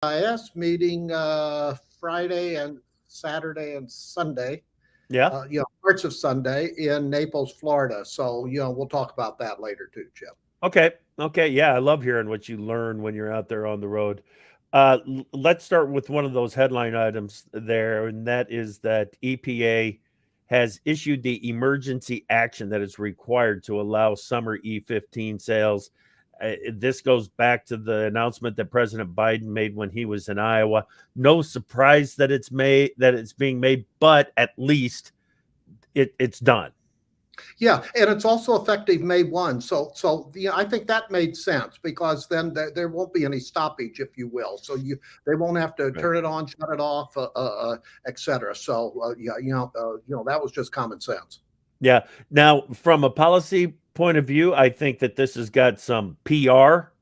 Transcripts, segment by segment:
IS meeting Friday and Saturday and Sunday, Yeah. parts of Sunday in Naples, Florida. So, we'll talk about that later too, Chip. Okay. Okay. Yeah, I love hearing what you learn when you're out there on the road. Let's start with one of those headline items there, and that is that EPA has issued the emergency action that is required to allow summer E15 sales. This goes back to the announcement that President Biden made when he was in Iowa. No surprise that it's being made, but at least it's done. Yeah, and it's also effective May 1. So I think that made sense because then there won't be any stoppage, if you will. So they won't have to Right. turn it on, shut it off, et cetera. So yeah, that was just common sense. Yeah. Now, from a policy point of view, I think that this has got some PR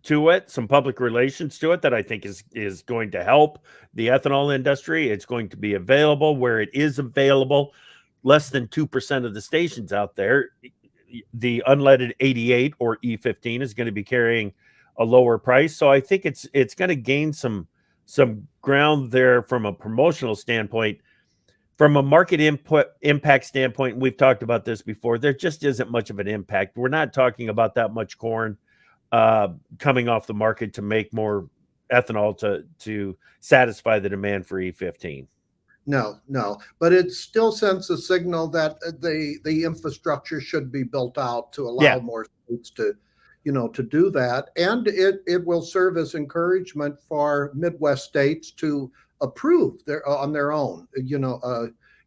to it, some public relations to it that I think is going to help the ethanol industry. It's going to be available where it is available. Less than 2% of the stations out there, the unleaded 88 or E15 is going to be carrying a lower price. So I think it's going to gain some ground there from a promotional standpoint. From a market input impact standpoint, we've talked about this before. There just isn't much of an impact. We're not talking about that much corn coming off the market to make more ethanol to satisfy the demand for E15. No, but it still sends a signal that the infrastructure should be built out to Yeah. allow more states to do that, and it will serve as encouragement for Midwest states to approve on their own,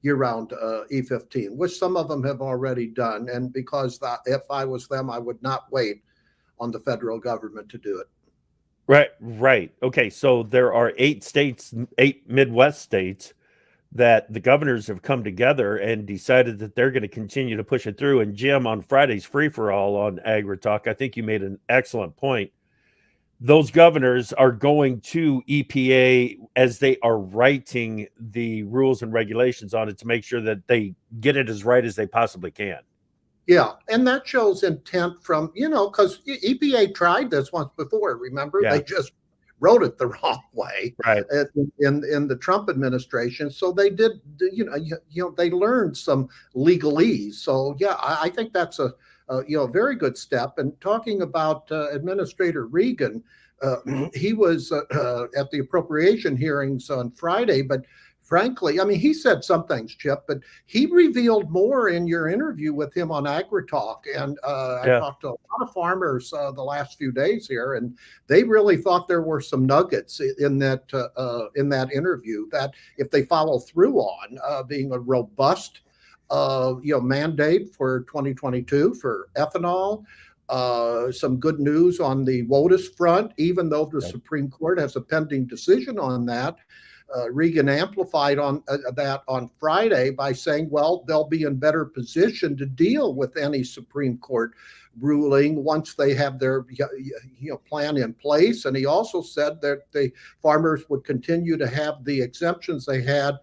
year-round E15, which some of them have already done. And because if I was them, I would not wait on the federal government to do it. Right, right. Okay, so there are 8 states, 8 Midwest states that the governors have come together and decided that they're going to continue to push it through. And Jim, on Friday's free for all on Agri Talk, I think you made an excellent point. Those governors are going to EPA as they are writing the rules and regulations on it to make sure that they get it as right as they possibly can. Yeah, and that shows intent from, because EPA tried this once before. Remember, Yeah, they just wrote it the wrong way right. in the Trump administration. So they did, they learned some legalese. So yeah, I think that's a very good step. And talking about Administrator Regan, he was at the appropriation hearings on Friday, but frankly, I mean, he said some things, Chip, but he revealed more in your interview with him on AgriTalk. And I Yeah. talked to a lot of farmers the last few days here, and they really thought there were some nuggets in that interview that if they follow through on being a robust mandate for 2022 for ethanol. Some good news on the WOTUS front, even though the Yep. Supreme Court has a pending decision on that. Regan amplified on that on Friday by saying, well, they'll be in better position to deal with any Supreme Court ruling once they have their plan in place. And he also said that the farmers would continue to have the exemptions they had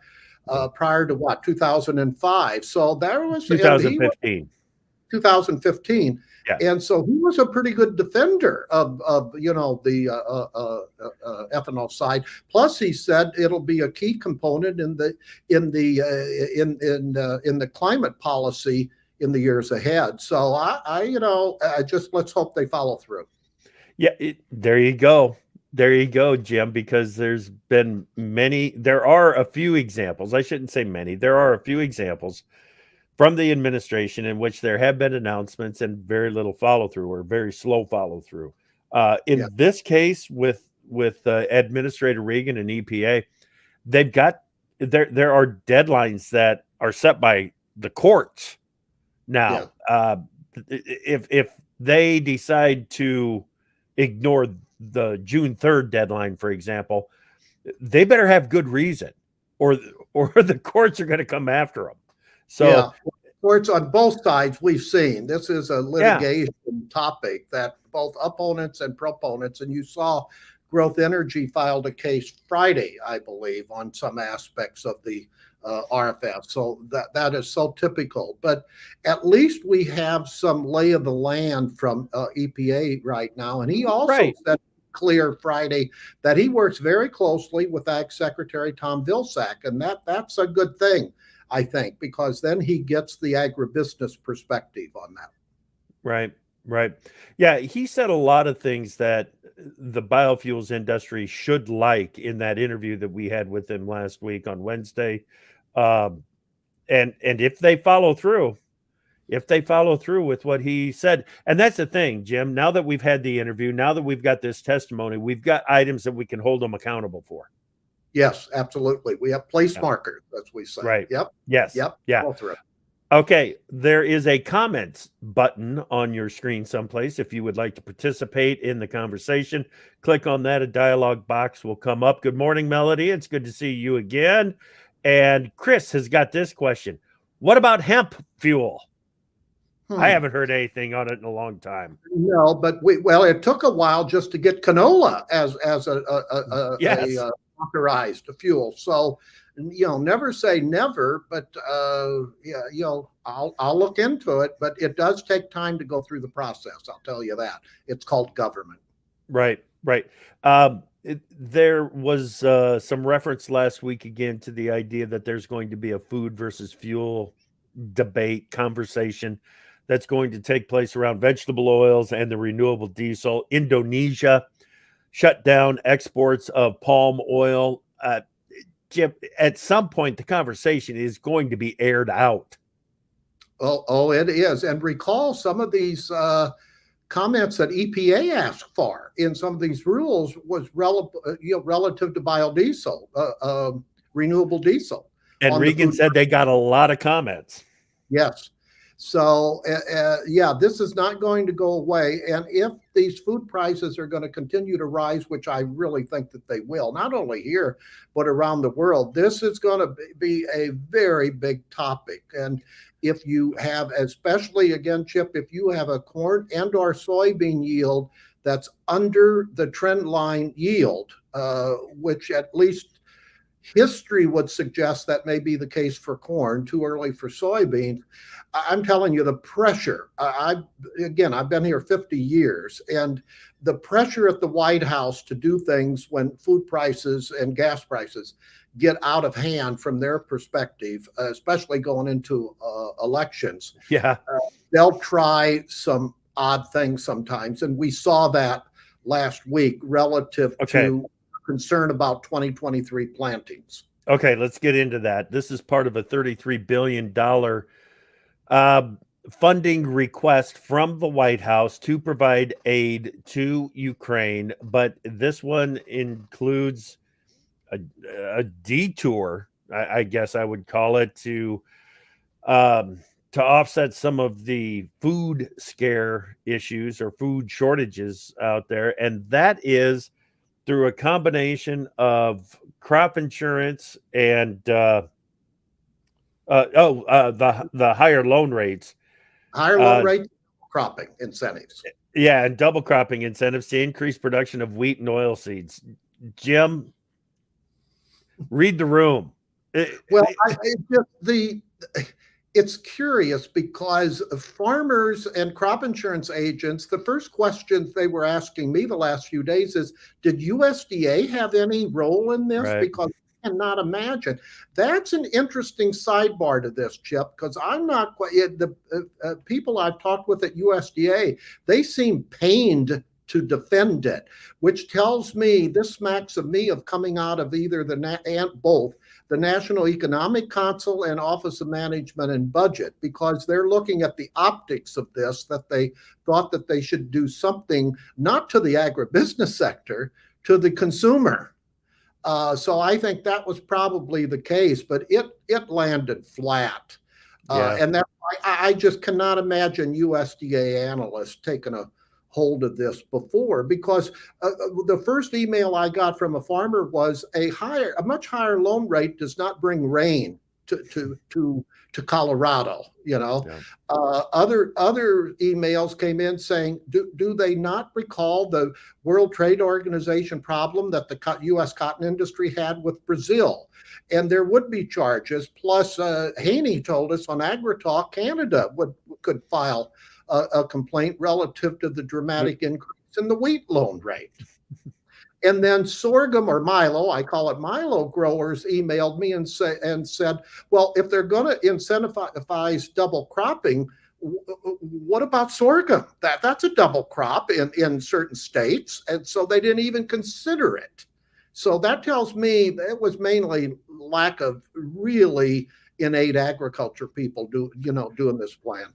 prior to 2005. So there was, and he was 2015. 2015. Yeah. And so he was a pretty good defender of the ethanol side. Plus, he said it'll be a key component in the climate policy in the years ahead. So I just let's hope they follow through. Yeah, there you go. There you go, Jim, because there are a few examples. I shouldn't say many. There are a few examples from the administration in which there have been announcements and very little follow through or very slow follow through. In Yeah. this case, with Administrator Regan and EPA, they've got there are deadlines that are set by the courts Yeah. now. If they decide to ignore the June 3rd deadline, for example, they better have good reason, or the courts are going to come after them. So Yeah. Courts on both sides we've seen. This is a yeah, litigation topic that both opponents and proponents, and you saw Growth Energy filed a case Friday, I believe, on some aspects of the RFS. So that is so typical. But at least we have some lay of the land from EPA right now. And he also right. said clear Friday that he works very closely with Ag Secretary Tom Vilsack, and that's a good thing, I think, because then he gets the agribusiness perspective on that. Right, right. Yeah, he said a lot of things that the biofuels industry should like in that interview that we had with him last week on Wednesday. Um, and if they follow through, with what he said, and that's the thing, Jim, now that we've had the interview, now that we've got this testimony, we've got items that we can hold them accountable for. Yes, absolutely. We have place Yeah. markers, as we say. Right. Yep. Yes. Yep. Yeah. All through. Okay, there is a comments button on your screen someplace. If you would like to participate in the conversation, click on that. A dialogue box will come up. Good morning, Melody. It's good to see you again. And Chris has got this question. What about hemp fuel? I haven't heard anything on it in a long time. No, but it took a while just to get canola as Yes. a authorized fuel. So, never say never, but yeah, I'll look into it. But it does take time to go through the process. I'll tell you that. It's called government. Right, right. There was some reference last week again to the idea that there's going to be a food versus fuel debate conversation that's going to take place around vegetable oils and the renewable diesel. Indonesia shut down exports of palm oil. Jim, at some point, the conversation is going to be aired out. Oh, it is. And recall some of these comments that EPA asked for in some of these rules was relative to biodiesel, renewable diesel. And Regan said they got a lot of comments. Yes. So, yeah, this is not going to go away. And if these food prices are going to continue to rise, which I really think that they will, not only here, but around the world, this is going to be a very big topic. And if you have, especially again, Chip, if you have a corn and or soybean yield that's under the trend line yield, which at least history would suggest that may be the case for corn, too early for soybeans. I'm telling you, the pressure, I've been here 50 years, and the pressure at the White House to do things when food prices and gas prices get out of hand from their perspective, especially going into elections. Yeah. They'll try some odd things sometimes. And we saw that last week relative to concern about 2023 plantings. Okay, let's get into that. This is part of a $33 billion funding request from the White House to provide aid to Ukraine, but this one includes a detour, I guess I would call it, to offset some of the food scare issues or food shortages out there, and that is through a combination of crop insurance and the higher loan rates. Higher loan rates, cropping incentives. Yeah, and double cropping incentives to increase production of wheat and oil seeds. Jim, read the room. It's curious because farmers and crop insurance agents, the first questions they were asking me the last few days is, did USDA have any role in this? Right. Because I cannot imagine. That's an interesting sidebar to this, Chip, because I'm not quite, the people I've talked with at USDA, they seem pained to defend it, which tells me this smacks of me of coming out of either both the National Economic Council and Office of Management and Budget, because they're looking at the optics of this, that they thought that they should do something not to the agribusiness sector, to the consumer. So I think that was probably the case, but it landed flat. And that I just cannot imagine USDA analysts taking a hold of this before, because the first email I got from a farmer was a much higher loan rate does not bring rain to Colorado. Other emails came in saying, do they not recall the World Trade Organization problem that the U.S. cotton industry had with Brazil? And there would be charges. Plus, Haney told us on AgriTalk, Canada could file a complaint relative to the dramatic increase in the wheat loan rate. And then sorghum or Milo, I call it Milo growers, emailed me and said, well, if they're going to incentivize double cropping, what about sorghum? That's a double crop in certain states. And so they didn't even consider it. So that tells me it was mainly lack of really innate agriculture people doing this plan.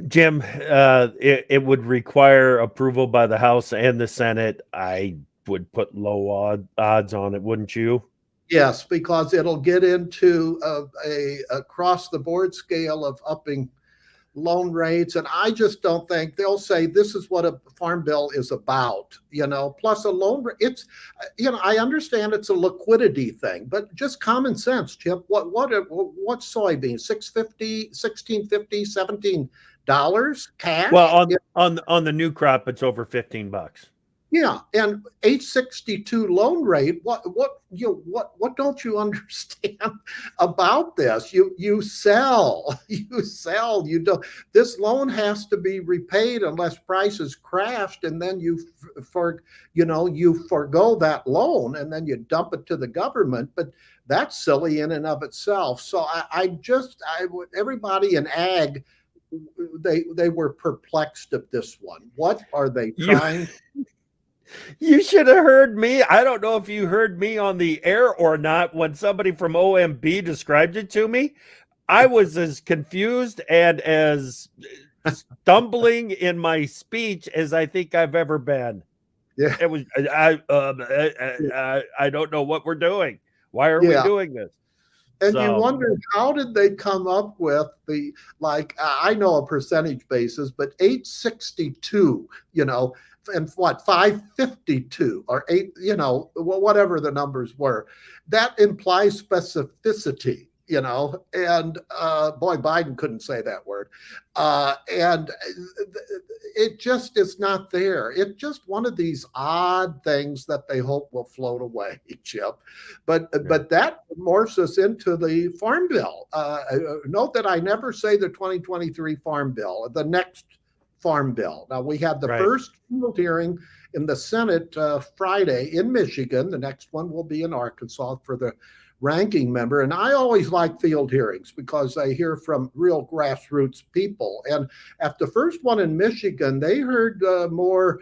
Jim, it would require approval by the House and the Senate. I would put low odds on it, wouldn't you? Yes, because it'll get into a across the board scale of upping loan rates. And I just don't think they'll say this is what a farm bill is about, plus a loan. It's, I understand it's a liquidity thing, but just common sense, Chip. What's soybeans? $6.50, $16.50, $17 cash? Well, on the new crop, it's over $15. Yeah, and 862 loan rate. What don't you understand about this? You sell. You don't. This loan has to be repaid unless prices crashed, and then you forgo that loan, and then you dump it to the government. But that's silly in and of itself. So everybody in ag, they were perplexed at this one. What are they trying? You should have heard me. I don't know if you heard me on the air or not when somebody from OMB described it to me. I was as confused and as stumbling in my speech as I think I've ever been. Yeah, it was. I don't know what we're doing. Why are we doing this? And you wonder, how did they come up with I know a percentage basis, but 862, and what 552 or 8, whatever the numbers were, that implies specificity, and boy, Biden couldn't say that word, and it just is not there. It's just one of these odd things that they hope will float away, Chip. But that morphs us into the farm bill. Note that I never say the 2023 farm bill, the next farm bill. Now, we had the first field hearing in the Senate Friday in Michigan. The next one will be in Arkansas for the ranking member. And I always like field hearings because I hear from real grassroots people. And at the first one in Michigan, they heard more,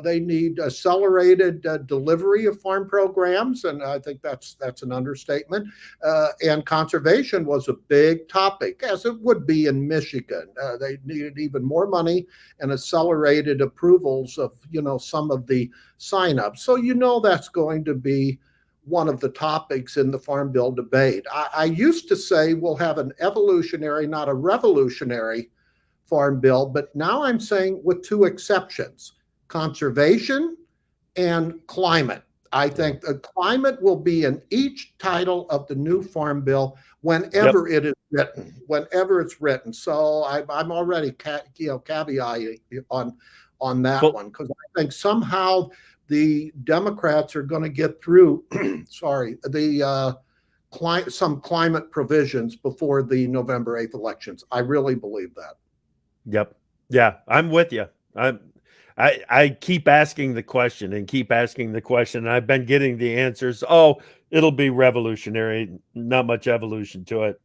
they need accelerated delivery of farm programs. And I think that's an understatement. And conservation was a big topic, as it would be in Michigan. They needed even more money and accelerated approvals of, some of the signups. So, that's going to be one of the topics in the Farm Bill debate. I used to say we'll have an evolutionary, not a revolutionary Farm Bill, but now I'm saying with two exceptions: conservation and climate. I think the climate will be in each title of the new Farm Bill whenever it is written, whenever it's written. So I'm already caveating on that one, because I think somehow the Democrats are going to get through, some climate provisions before the November 8th elections. I really believe that. Yep. Yeah, I'm with you. I keep asking the question and keep asking the question. And I've been getting the answers. Oh, it'll be revolutionary. Not much evolution to it.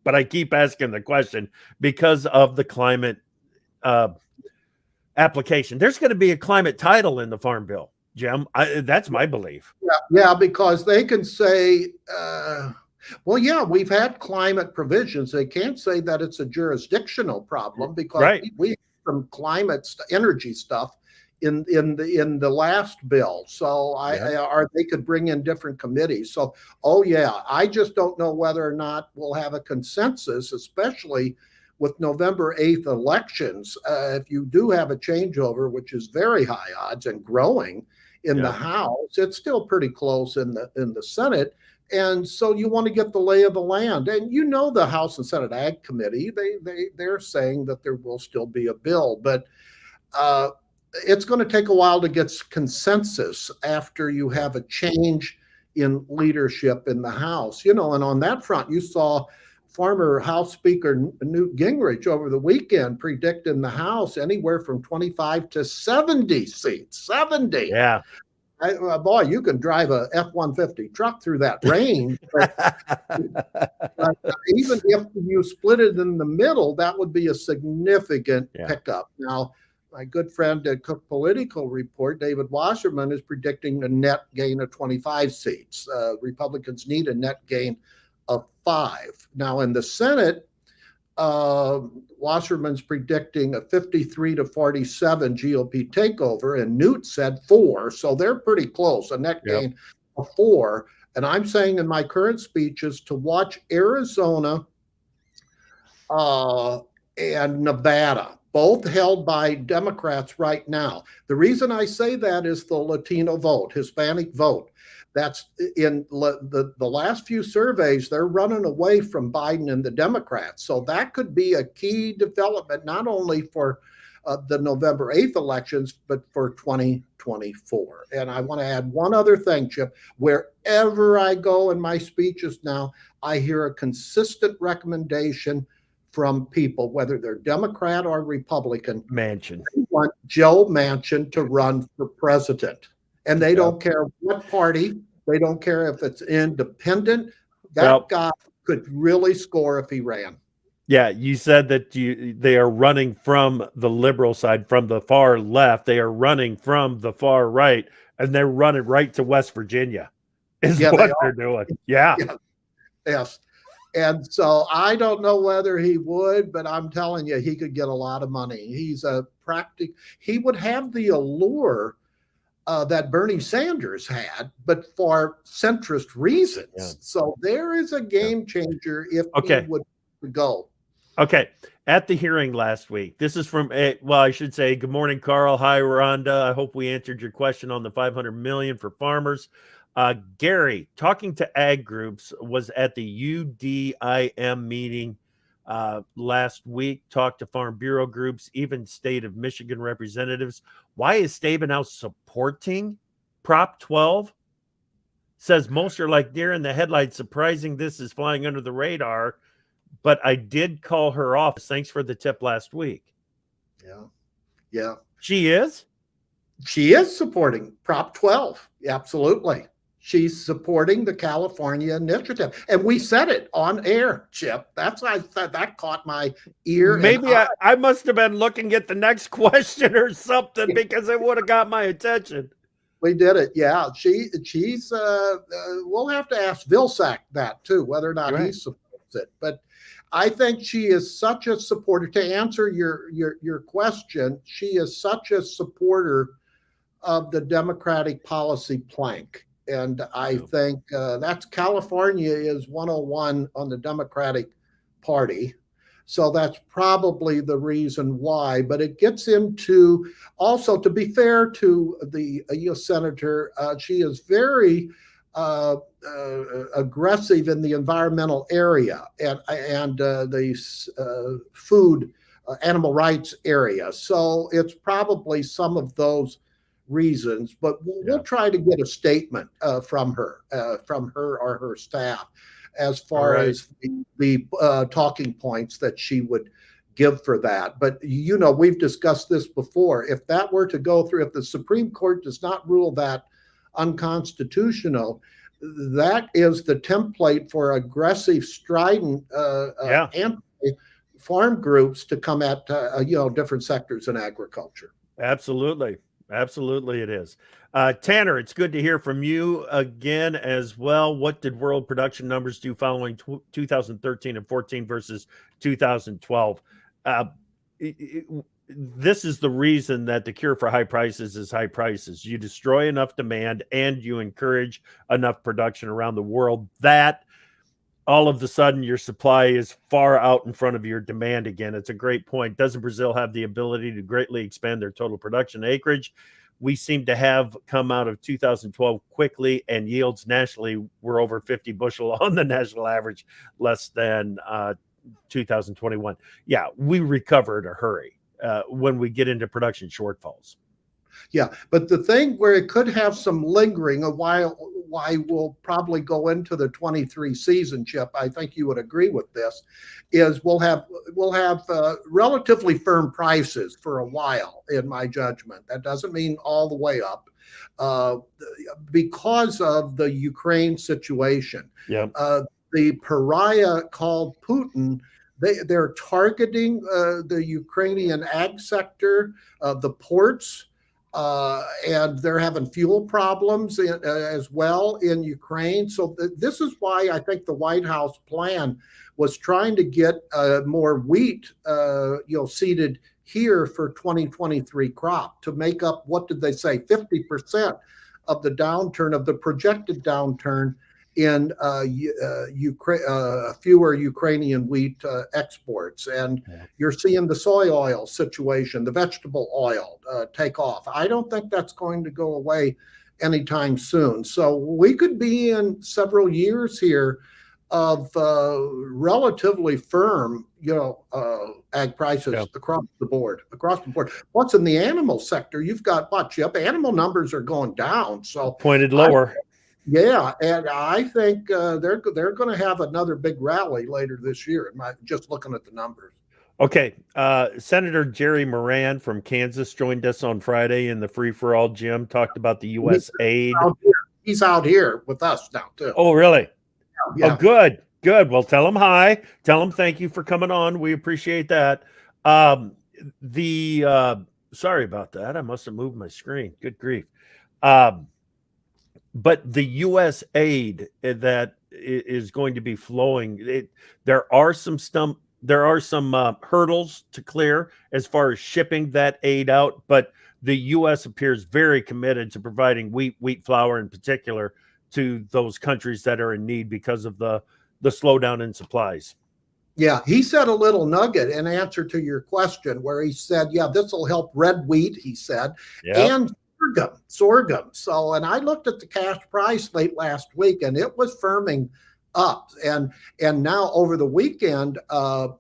But I keep asking the question because of the climate application. There's going to be a climate title in the Farm Bill, Jim. That's my belief. Yeah, because they can say, we've had climate provisions. They can't say that it's a jurisdictional problem because we have some climate energy stuff in the last bill. So they could bring in different committees. So, I just don't know whether or not we'll have a consensus, especially with November 8th elections. If you do have a changeover, which is very high odds and growing in the House, it's still pretty close in the Senate. And so you want to get the lay of the land. And the House and Senate Ag Committee, they're saying that there will still be a bill, but it's going to take a while to get consensus after you have a change in leadership in the House. And on that front, you saw former House Speaker Newt Gingrich over the weekend predict in the House anywhere from 25 to 70 seats. 70. Yeah. Boy, you can drive a F-150 truck through that rain. But even if you split it in the middle, that would be a significant pickup. Now, my good friend at Cook Political Report, David Wasserman, is predicting a net gain of 25 seats. Republicans need a net gain of 5. Now, in the Senate, Wasserman's predicting a 53 to 47 GOP takeover, and Newt said 4, so they're pretty close, a net gain of 4. And I'm saying in my current speeches to watch Arizona and Nevada, both held by Democrats right now. The reason I say that is the Latino vote, Hispanic vote. That's in the last few surveys, they're running away from Biden and the Democrats. So that could be a key development, not only for the November 8th elections, but for 2024. And I want to add one other thing, Chip. Wherever I go in my speeches now, I hear a consistent recommendation from people, whether they're Democrat or Republican. Manchin. They want Joe Manchin to run for president. And they don't care what party. They don't care if it's independent. That guy could really score if he ran. Yeah, you said that they are running from the liberal side, from the far left. They are running from the far right, and they're running right to West Virginia. Is what they're doing. Yeah. Yes. And so I don't know whether he would, but I'm telling you, he could get a lot of money. He's he would have the allure that Bernie Sanders had, but for centrist reasons. Yeah. So there is a game changer if he would go. Okay. At the hearing last week, this is from, I should say, good morning, Carl. Hi, Rhonda. I hope we answered your question on the $500 million for farmers. Gary, talking to ag groups, was at the UDIM meeting last week, talked to Farm Bureau groups, even state of Michigan representatives. Why is Stabenow supporting Prop 12? Says most are like deer in the headlights. Surprising this is flying under the radar, but I did call her off. Thanks for the tip last week. Yeah. She is supporting Prop 12. Absolutely. She's supporting the California initiative. And we said it on air, Chip. That caught my ear. Maybe I must have been looking at the next question or something, because it would have got my attention. We did it. Yeah. She's we'll have to ask Vilsack that too, whether or not he supports it. But I think she is such a supporter. To answer your question, she is such a supporter of the Democratic policy plank. And I think that's California is 101 on the Democratic Party. So that's probably the reason why. But it gets into also, to be fair to the U.S. Senator, she is very aggressive in the environmental area and the food, animal rights area. So it's probably some of those reasons, but we'll try to get a statement from her or her staff as far as the talking points that she would give for that. But we've discussed this before. If that were to go through, if the Supreme Court does not rule that unconstitutional, that is the template for aggressive, strident anti-farm groups to come at different sectors in agriculture. Absolutely it is. Tanner, it's good to hear from you again as well. What did world production numbers do following 2013 and 14 versus 2012? This is the reason that the cure for high prices is high prices. You destroy enough demand and you encourage enough production around the world that all of a sudden your supply is far out in front of your demand again. It's a great point. Doesn't Brazil have the ability to greatly expand their total production acreage? We seem to have come out of 2012 quickly, and yields nationally were over 50 bushel on the national average, less than 2021. Yeah, we recover in a hurry when we get into production shortfalls. Yeah, but the thing where it could have some lingering, why we'll probably go into the 23 season, Chip, I think you would agree with this, is we'll have relatively firm prices for a while, in my judgment. That doesn't mean all the way up. uh, because of the Ukraine situation. Yeah. The pariah called Putin, they're targeting the Ukrainian ag sector, the ports, and they're having fuel problems as well in Ukraine. So this is why I think the White House plan was trying to get more wheat, seeded here for 2023 crop to make up, what did they say, 50% of the downturn, of the projected downturn in fewer Ukrainian wheat exports. And you're seeing the soy oil situation, the vegetable oil take off. I don't think that's going to go away anytime soon. So we could be in several years here of relatively firm, ag prices across the board. What's in the animal sector? You've got what, Chip? Animal numbers are going down. So pointed lower. Yeah, and I think they're going to have another big rally later this year. Just looking at the numbers. Okay, Senator Jerry Moran from Kansas joined us on Friday in the Free for All gym. Talked about the U.S. aid. He's out here with us now too. Oh, really? Yeah. Oh, good. Well, tell him hi. Tell him thank you for coming on. We appreciate that. Sorry about that. I must have moved my screen. Good grief. But the U.S. aid that is going to be flowing, there are some hurdles to clear as far as shipping that aid out. But the U.S. appears very committed to providing wheat flour in particular to those countries that are in need because of the slowdown in supplies. Yeah, he said a little nugget in answer to your question where he said, yeah, this will help red wheat, he said, and sorghum. So, and I looked at the cash price late last week and it was firming up. And now over the weekend, the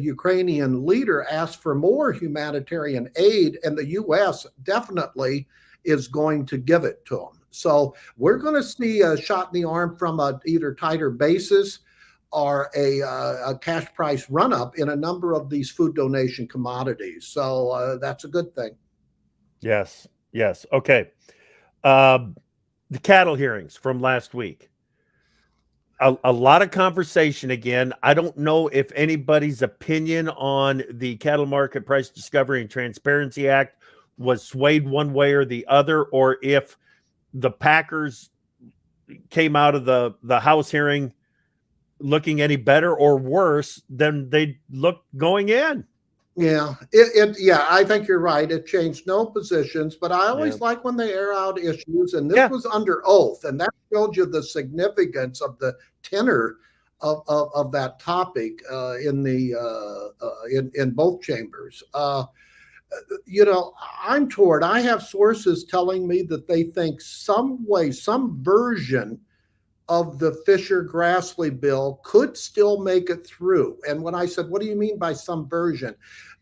Ukrainian leader asked for more humanitarian aid, and the U.S. definitely is going to give it to them. So we're going to see a shot in the arm from either tighter basis or a cash price run up in a number of these food donation commodities. So that's a good thing. Yes. Okay. The cattle hearings from last week. A lot of conversation again. I don't know if anybody's opinion on the Cattle Market Price Discovery and Transparency Act was swayed one way or the other, or if the Packers came out of the House hearing looking any better or worse than they looked going in. Yeah, I think you're right. It changed no positions, but I always like when they air out issues, and this was under oath, and that showed you the significance of the tenor of that topic in both chambers. I'm toward. I have sources telling me that they think some version of the Fisher-Grassley bill could still make it through. And when I said, what do you mean by some version?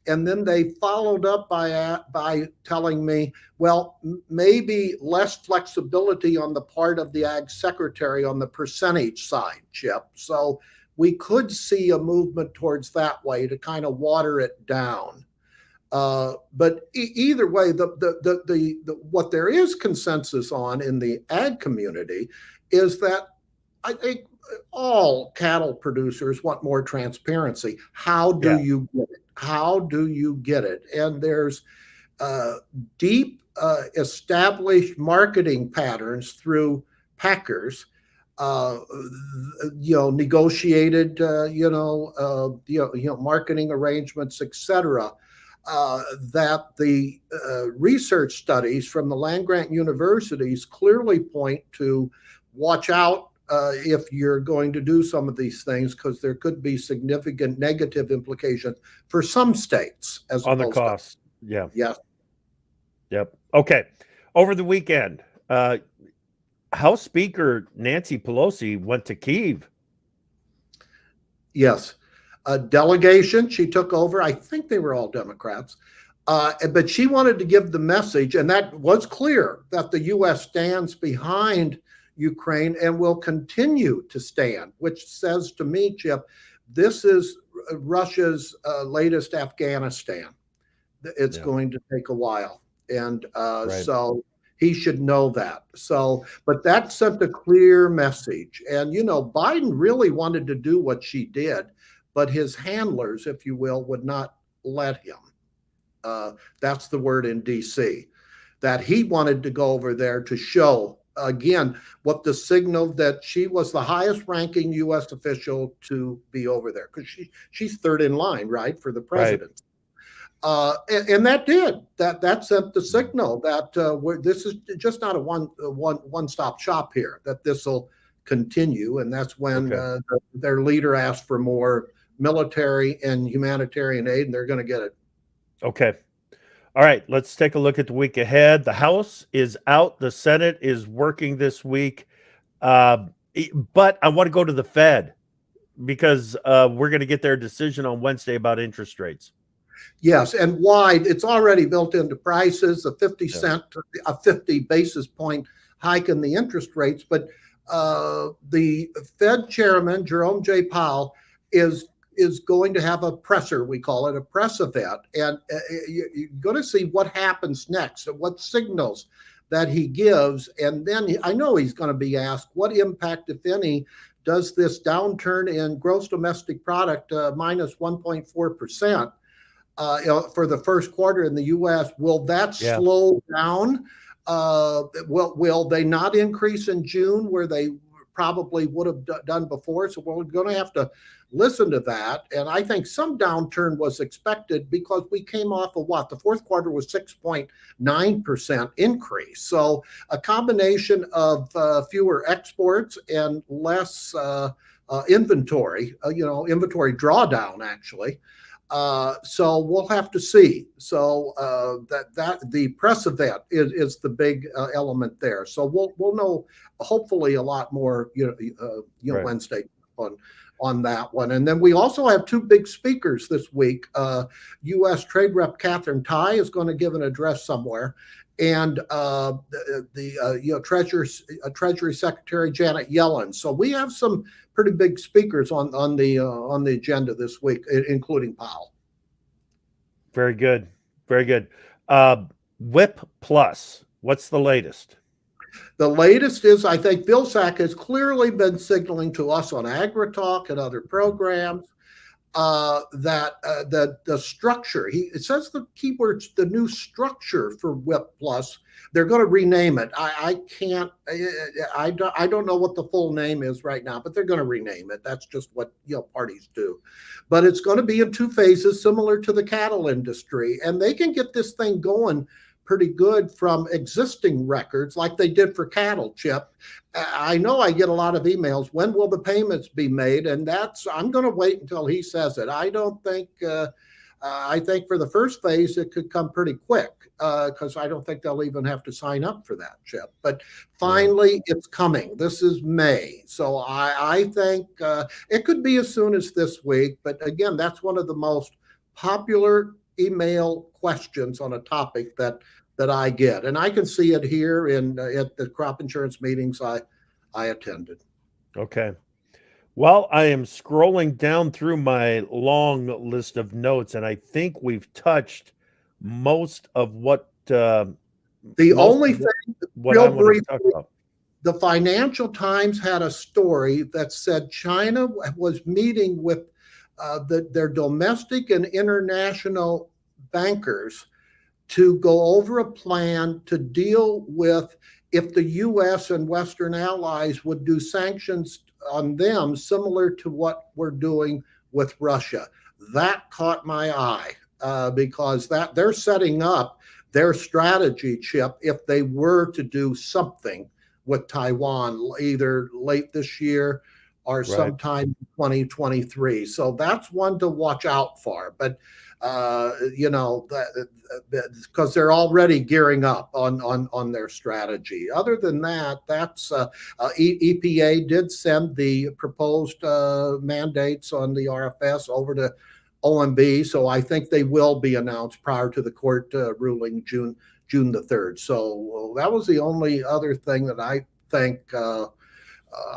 And then they followed up by telling me, well, maybe less flexibility on the part of the ag secretary on the percentage side, Chip. So we could see a movement towards that way to kind of water it down. But either way, what there is consensus on in the ag community is that I think all cattle producers want more transparency. How do you get it? How do you get it? And there's deep established marketing patterns through packers, negotiated, marketing arrangements, etc. That the research studies from the land-grant universities clearly point to watch out if you're going to do some of these things, because there could be significant negative implications for some states as on the cost. Yeah. Yes. Yep. Okay. Over the weekend, House Speaker Nancy Pelosi went to Kyiv. Yes. A delegation, she took over. I think they were all Democrats. But she wanted to give the message, and that was clear, that the U.S. stands behind Ukraine and will continue to stand, which says to me, Chip, this is Russia's latest Afghanistan. It's going to take a while. And so He should know that. So, but that sent a clear message. And, Biden really wanted to do what she did, but his handlers, if you will, would not let him. That's the word in DC, that he wanted to go over there to show again what the signal that she was the highest ranking U.S. official to be over there, because she's third in line, right, for the presidency. And that sent the signal that this is just not a one-stop shop here, that this will continue. And that's when their leader asked for more military and humanitarian aid, and they're going to get it. Okay. All right. Let's take a look at the week ahead. The House is out. The Senate is working this week. But I want to go to the Fed because we're going to get their decision on Wednesday about interest rates. Yes, and why? It's already built into prices, a 50 basis point hike in the interest rates. But the Fed chairman, Jerome J. Powell, is going to have a presser, we call it a press event. And you're going to see what happens next and what signals that he gives. And then I know he's going to be asked, what impact, if any, does this downturn in gross domestic product minus 1.4%? For the first quarter in the U.S., will that slow down? Will they not increase in June where they probably would have done before? So we're going to have to listen to that. And I think some downturn was expected because we came off of what? The fourth quarter was 6.9% increase. So a combination of fewer exports and less inventory, inventory drawdown, actually. So we'll have to see. So that the press event is the big element there. So we'll know hopefully a lot more Right. Wednesday on that one. And then we also have two big speakers this week. U.S. Trade Rep Catherine Tai is going to give an address somewhere, and Treasury Secretary Janet Yellen. So we have some pretty big speakers on the agenda this week, including Powell. Very good. Very good. WHIP Plus, what's the latest? The latest is, I think Vilsack has clearly been signaling to us on AgriTalk and other programs that the structure, it says the keywords, the new structure for WHIP Plus, they're going to rename it. I don't know what the full name is right now, but they're going to rename it. That's just what parties do. But it's going to be in two phases, similar to the cattle industry, and they can get this thing going pretty good from existing records like they did for cattle, Chip. I know I get a lot of emails. When will the payments be made? And I'm going to wait until he says it. I don't think, I think for the first phase, it could come pretty quick because I don't think they'll even have to sign up for that, Chip. But finally, it's coming. This is May. So I think it could be as soon as this week. But again, that's one of the most popular email questions on a topic that I get, and I can see it here at the crop insurance meetings I attended. Okay. Well, I am scrolling down through my long list of notes, and I think we've touched most of what only thing, real briefly, the Financial Times had a story that said China was meeting with their domestic and international bankers to go over a plan to deal with if the U.S. and Western allies would do sanctions on them, similar to what we're doing with Russia. That caught my eye because they're setting up their strategy, Chip, if they were to do something with Taiwan, either late this year or sometime in 2023. So that's one to watch out for. But because they're already gearing up on their strategy. Other than that, that's EPA did send the proposed mandates on the RFS over to OMB, so I think they will be announced prior to the court ruling June the 3rd. So that was the only other thing that I think.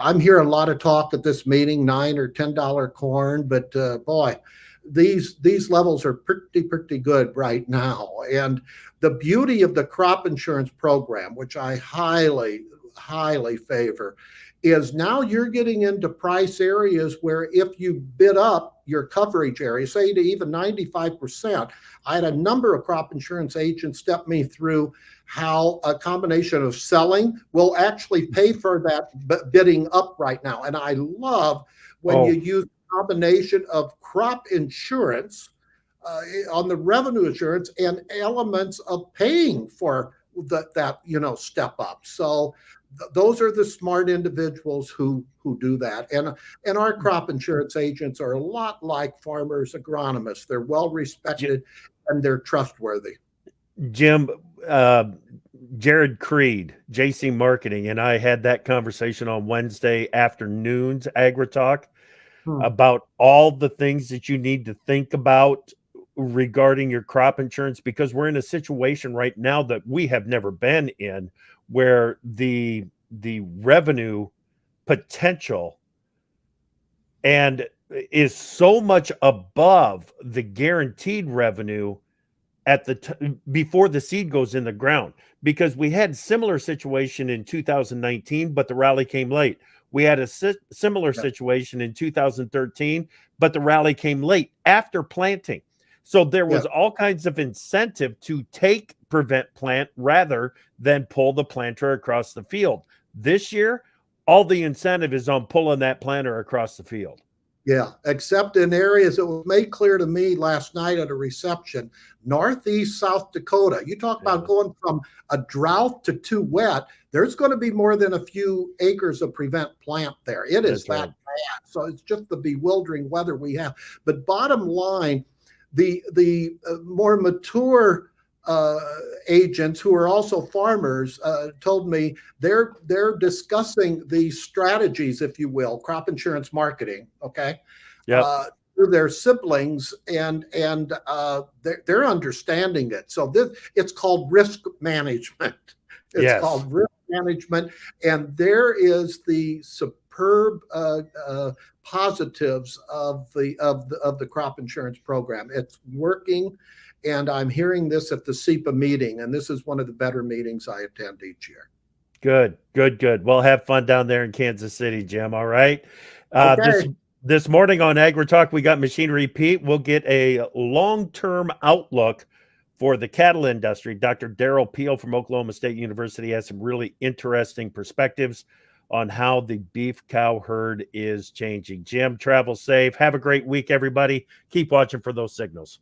I'm hearing a lot of talk at this meeting, $9 or $10 corn, but boy, these levels are pretty good right now. And the beauty of the crop insurance program, which I highly favor, is now you're getting into price areas where if you bid up your coverage area, say to even 95%, I had a number of crop insurance agents step me through how a combination of selling will actually pay for that bidding up right now. And I love when you use a combination of crop insurance on the revenue assurance and elements of paying for that step up. So those are the smart individuals who do that. And our crop insurance agents are a lot like farmers agronomists. They're well respected and they're trustworthy. Jim, Jared Creed, JC Marketing, and I had that conversation on Wednesday afternoons, AgriTalk, about all the things that you need to think about regarding your crop insurance, because we're in a situation right now that we have never been in, where the revenue potential and is so much above the guaranteed revenue at before the seed goes in the ground, because we had similar situation in 2019, but the rally came late. We had a similar situation in 2013, but the rally came late after planting. So there was all kinds of incentive to prevent plant rather than pull the planter across the field. This year, all the incentive is on pulling that planter across the field. Yeah, except in areas that was made clear to me last night at a reception, Northeast South Dakota. You talk about going from a drought to too wet. There's going to be more than a few acres of prevent plant there. It is that bad. So it's just the bewildering weather we have. But bottom line, the more mature agents who are also farmers told me they're discussing the strategies, if you will, crop insurance marketing, through their siblings, and they're understanding it. So it's called risk management. It's called risk management, and there is the superb positives of the crop insurance program. It's working. And I'm hearing this at the SEPA meeting, and this is one of the better meetings I attend each year. Good. Well, have fun down there in Kansas City, Jim. All right. This morning on AgriTalk, we got Machinery Pete. We'll get a long-term outlook for the cattle industry. Dr. Darrell Peel from Oklahoma State University has some really interesting perspectives on how the beef cow herd is changing. Jim, travel safe. Have a great week, everybody. Keep watching for those signals.